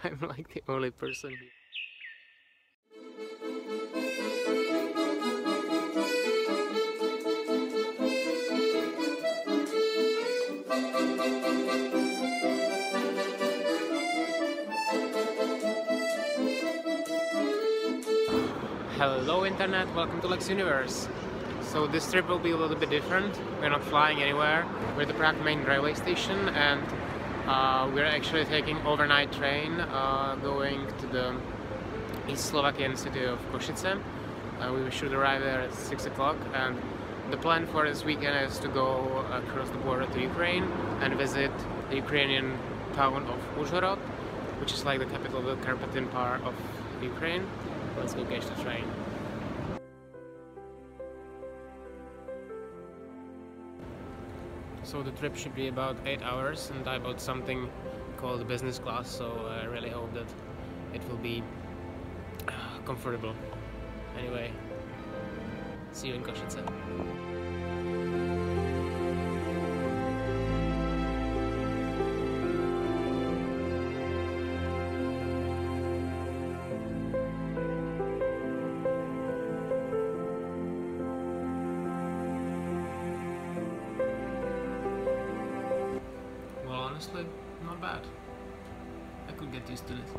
I'm like the only person here. Hello internet, welcome to Lex Universe. So this trip will be a little bit different. We're not flying anywhere. We're at the Prague main railway station, and we're actually taking overnight train going to the East Slovakian city of Košice. We should arrive there at 6 o'clock, and the plan for this weekend is to go across the border to Ukraine and visit the Ukrainian town of Uzhhorod, which is like the capital of the Carpathian part of Ukraine. Let's go catch the train. So the trip should be about 8 hours, and I bought something called business class, so I really hope that it will be comfortable. Anyway, see you in Košice. Honestly, not bad. I could get used to this.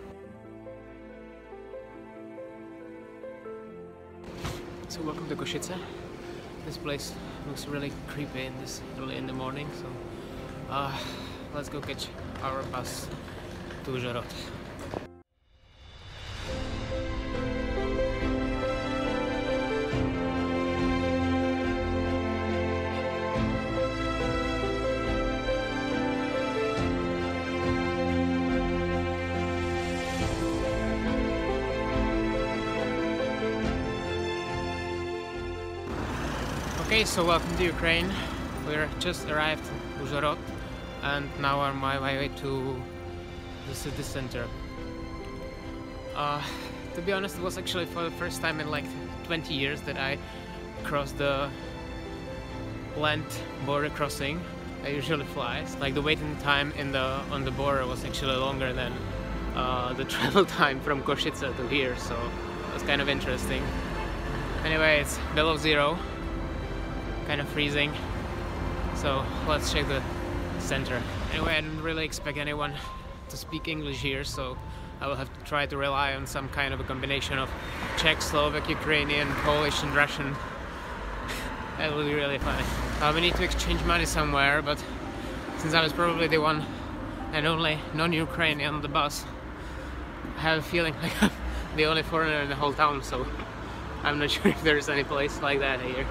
So welcome to Košice. This place looks really creepy in this early in the morning, so let's go catch our bus to Uzhhorod. Okay, so welcome to Ukraine. We're just arrived in Ужгород, and now I'm on my way to the city center. To be honest, it was actually for the first time in like 20 years that I crossed the land border crossing. I usually fly. Like the waiting time on the border was actually longer than the travel time from Košice to here, so it was kind of interesting. Anyway, it's below zero. Kind of freezing, so let's check the center. Anyway, I didn't really expect anyone to speak English here, so I will have to try to rely on some kind of a combination of Czech, Slovak, Ukrainian, Polish and Russian. That will be really funny. We need to exchange money somewhere, but since I was probably the one and only non-Ukrainian on the bus, I have a feeling like I'm the only foreigner in the whole town, so I'm not sure if there's any place like that here.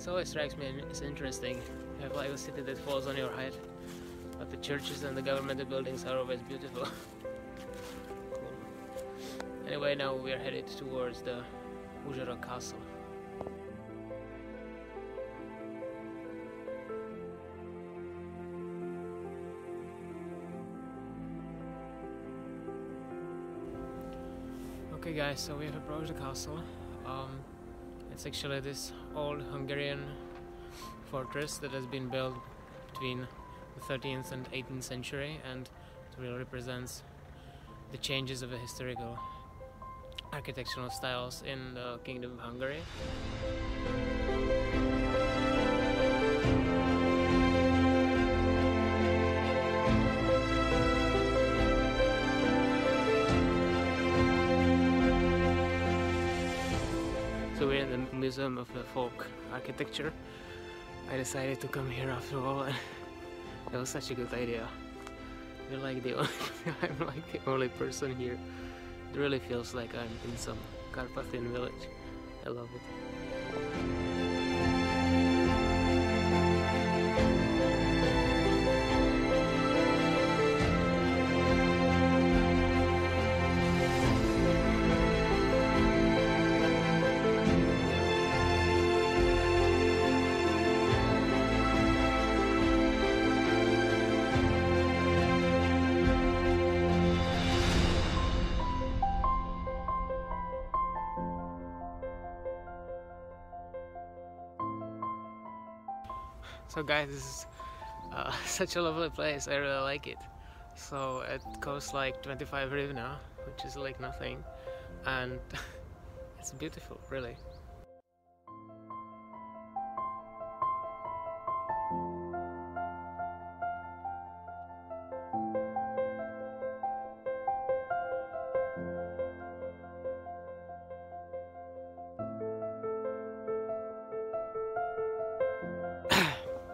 It always strikes me as interesting. You have like a city that falls on your head, but the churches and the governmental buildings are always beautiful. Cool. Anyway, now we are headed towards the Ужhhorod castle. Okay guys, so we have approached the castle. It's actually this old Hungarian fortress that has been built between the 13th and 18th century, and it really represents the changes of the historical architectural styles in the Kingdom of Hungary. So we're in the Museum of the Folk Architecture. I decided to come here after all, and it was such a good idea. You're like the only, I'm like the only person here. It really feels like I'm in some Carpathian village. I love it. So guys, this is such a lovely place. I really like it. So it costs like 25 hryvnia, which is like nothing, and it's beautiful, really.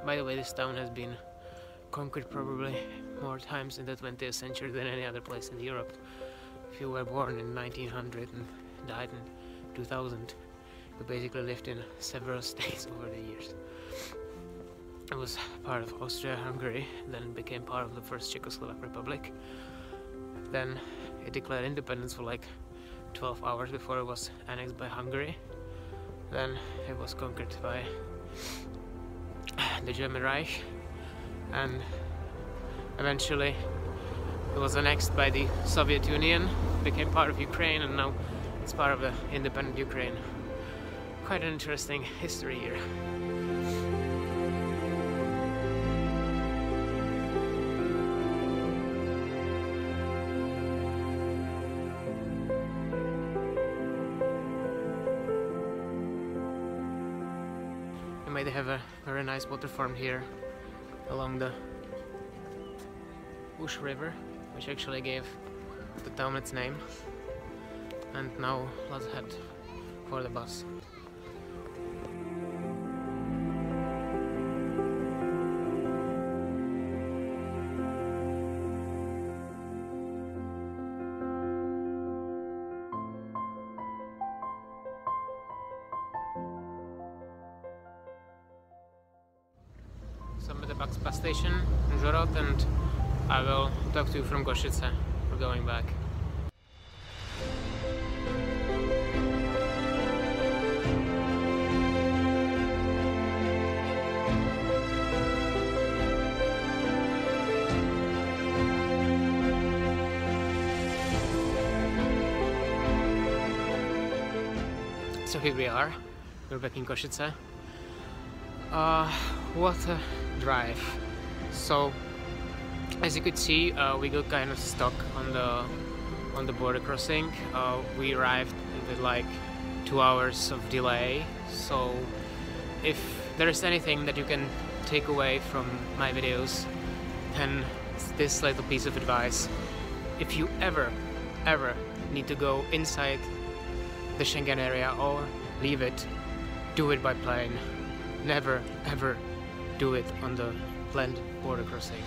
By the way, this town has been conquered probably more times in the 20th century than any other place in Europe. If you were born in 1900 and died in 2000, you basically lived in several states over the years. It was part of Austria-Hungary, then it became part of the first Czechoslovak Republic. Then it declared independence for like 12 hours before it was annexed by Hungary. Then it was conquered by the German Reich, and eventually it was annexed by the Soviet Union, became part of Ukraine, and now it's part of the independent Ukraine. Quite an interesting history here. They have a very nice water farm here along the Uzhhorod River, which actually gave the town its name. And now let's head for the bus. So I'm at the bus station in Ужhhorod, and I will talk to you from Košice. We're going back. So here we are. We're back in Košice. What a drive. So as you could see, we got kind of stuck on the border crossing. We arrived with like 2 hours of delay. So if there is anything that you can take away from my videos, then it's this little piece of advice. If you ever need to go inside the Schengen area or leave it, do it by plane. Never ever do it on the planned border crossing.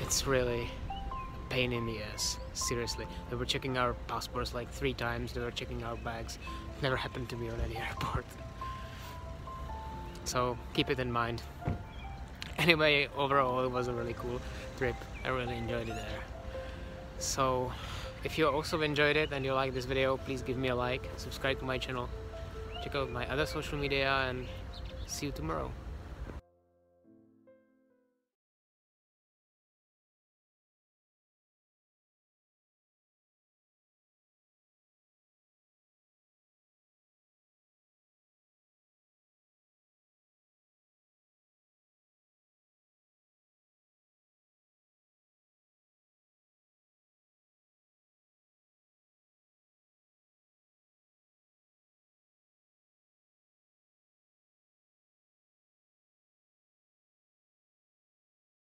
It's really a pain in the ass, seriously. They were checking our passports like 3 times, they were checking our bags. Never happened to me on any airport. So keep it in mind. Anyway, overall it was a really cool trip. I really enjoyed it there. So if you also enjoyed it and you like this video, please give me a like, subscribe to my channel, check out my other social media, and see you tomorrow.